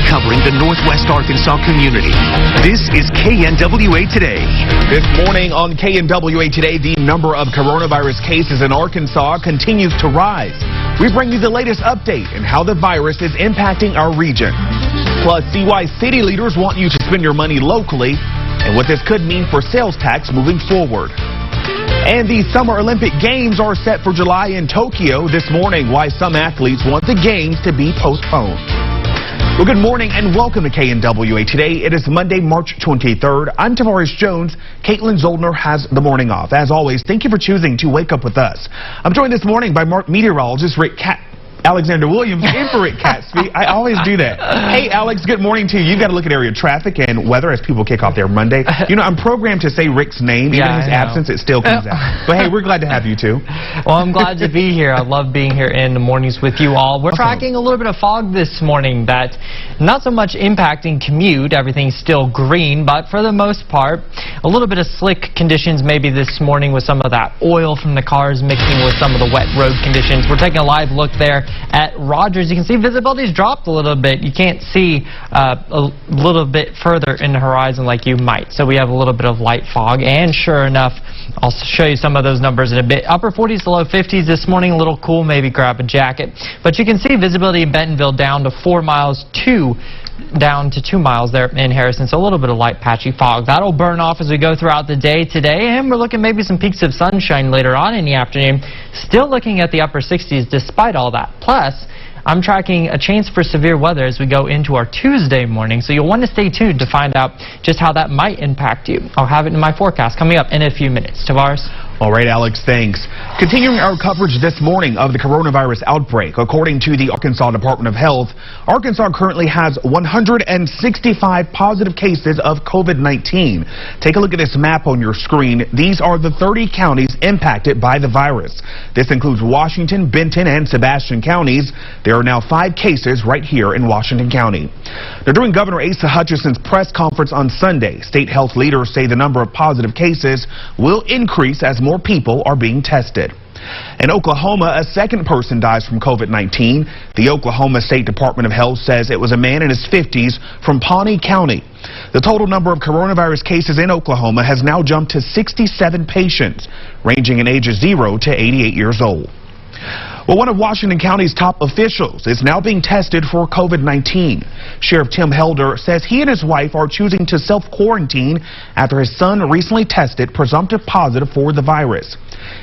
covering the Northwest Arkansas community. This is KNWA Today. This morning on KNWA Today, the number of coronavirus cases in Arkansas continues to rise. We bring you the latest update and how the virus is impacting our region. Plus, see why city leaders want you to spend your money locally and what this could mean for sales tax moving forward. And the Summer Olympic Games are set for July in Tokyo this morning. Why some athletes want the games to be postponed. Well, good morning and welcome to KNWA Today. It is Monday, March 23rd. I'm Tavares Jones. Caitlin Zoldner has the morning off. As always, thank you for choosing to wake up with us. I'm joined this morning by meteorologist Alexander Williams and for Rick Catsby. I always do that. Hey, Alex, good morning to you. You've got to look at area traffic and weather as people kick off their Monday. You know, I'm programmed to say Rick's name. Even in his absence, it still comes out. But hey, we're glad to have you too. Well, I'm glad to be here. I love being here in the mornings with you all. We're tracking a little bit of fog this morning that not so much impacting commute. Everything's still green, but for the most part, a little bit of slick conditions maybe this morning with some of that oil from the cars mixing with some of the wet road conditions. We're taking a live look there at Rogers. You can see visibility's dropped a little bit. You can't see a little bit further in the horizon like you might. So we have a little bit of light fog, and sure enough, I'll show you some of those numbers in a bit. Upper 40s to low 50s this morning, a little cool, maybe grab a jacket. But you can see visibility in Bentonville down to 4 miles down to 2 miles there in Harrison, so a little bit of light patchy fog. That'll burn off as we go throughout the day today, and we're looking maybe some peaks of sunshine later on in the afternoon. Still looking at the upper 60s despite all that. Plus, I'm tracking a chance for severe weather as we go into our Tuesday morning, so you'll want to stay tuned to find out just how that might impact you. I'll have it in my forecast coming up in a few minutes. Tavares? All right, Alex, thanks. Continuing our coverage this morning of the coronavirus outbreak, according to the Arkansas Department of Health, Arkansas currently has 165 positive cases of COVID-19. Take a look at this map on your screen. These are the 30 counties impacted by the virus. This includes Washington, Benton, and Sebastian counties. There are now 5 cases right here in Washington County. Now, during Governor Asa Hutchinson's press conference on Sunday, state health leaders say the number of positive cases will increase as more people are being tested. In Oklahoma, a second person dies from COVID-19. The Oklahoma State Department of Health says it was a man in his 50s from Pawnee County. The total number of coronavirus cases in Oklahoma has now jumped to 67 patients, ranging in ages 0 to 88 years old. Well, one of Washington County's top officials is now being tested for COVID-19. Sheriff Tim Helder says he and his wife are choosing to self-quarantine after his son recently tested presumptive positive for the virus.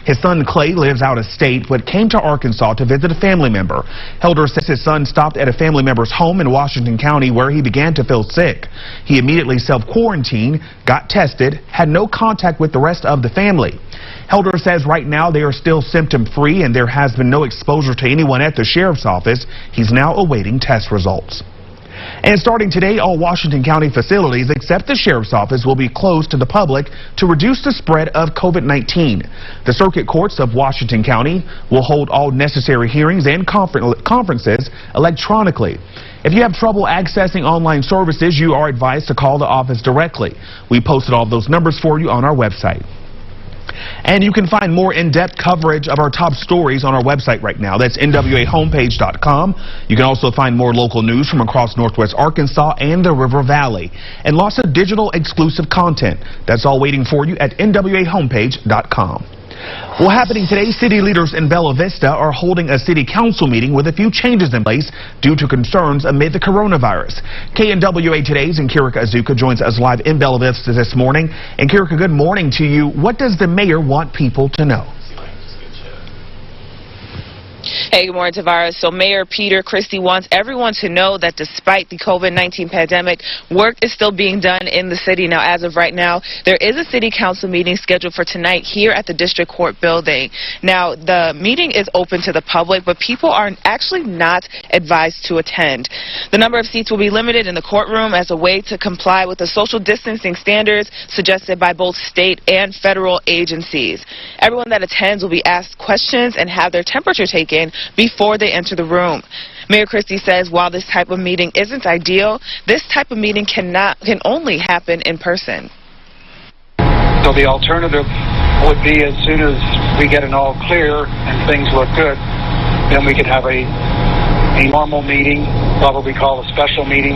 His son Clay lives out of state but came to Arkansas to visit a family member. Helder says his son stopped at a family member's home in Washington County where he began to feel sick. He immediately self-quarantined, got tested, had no contact with the rest of the family. Helder says right now they are still symptom-free and there has been no exposure to anyone at the sheriff's office. He's now awaiting test results. And starting today, all Washington County facilities except the sheriff's office will be closed to the public to reduce the spread of COVID-19. The circuit courts of Washington County will hold all necessary hearings and conferences electronically. If you have trouble accessing online services, you are advised to call the office directly. We posted all of those numbers for you on our website. And you can find more in-depth coverage of our top stories on our website right now. That's nwahomepage.com. You can also find more local news from across Northwest Arkansas and the River Valley. And lots of digital exclusive content. That's all waiting for you at nwahomepage.com. Well, happening today, city leaders in Bella Vista are holding a city council meeting with a few changes in place due to concerns amid the coronavirus. KNWA Today's and Kirika Azuka joins us live in Bella Vista this morning. And Kirika, good morning to you. What does the mayor want people to know? Hey, good morning, Tavares. So Mayor Peter Christie wants everyone to know that despite the COVID-19 pandemic, work is still being done in the city. Now, as of right now, there is a city council meeting scheduled for tonight here at the district court building. Now, the meeting is open to the public, but people are actually not advised to attend. The number of seats will be limited in the courtroom as a way to comply with the social distancing standards suggested by both state and federal agencies. Everyone that attends will be asked questions and have their temperature taken before they enter the room. Mayor Christie says while this type of meeting isn't ideal, this type of meeting can only happen in person. So the alternative would be as soon as we get an all clear and things look good, then we could have a normal meeting, probably call a special meeting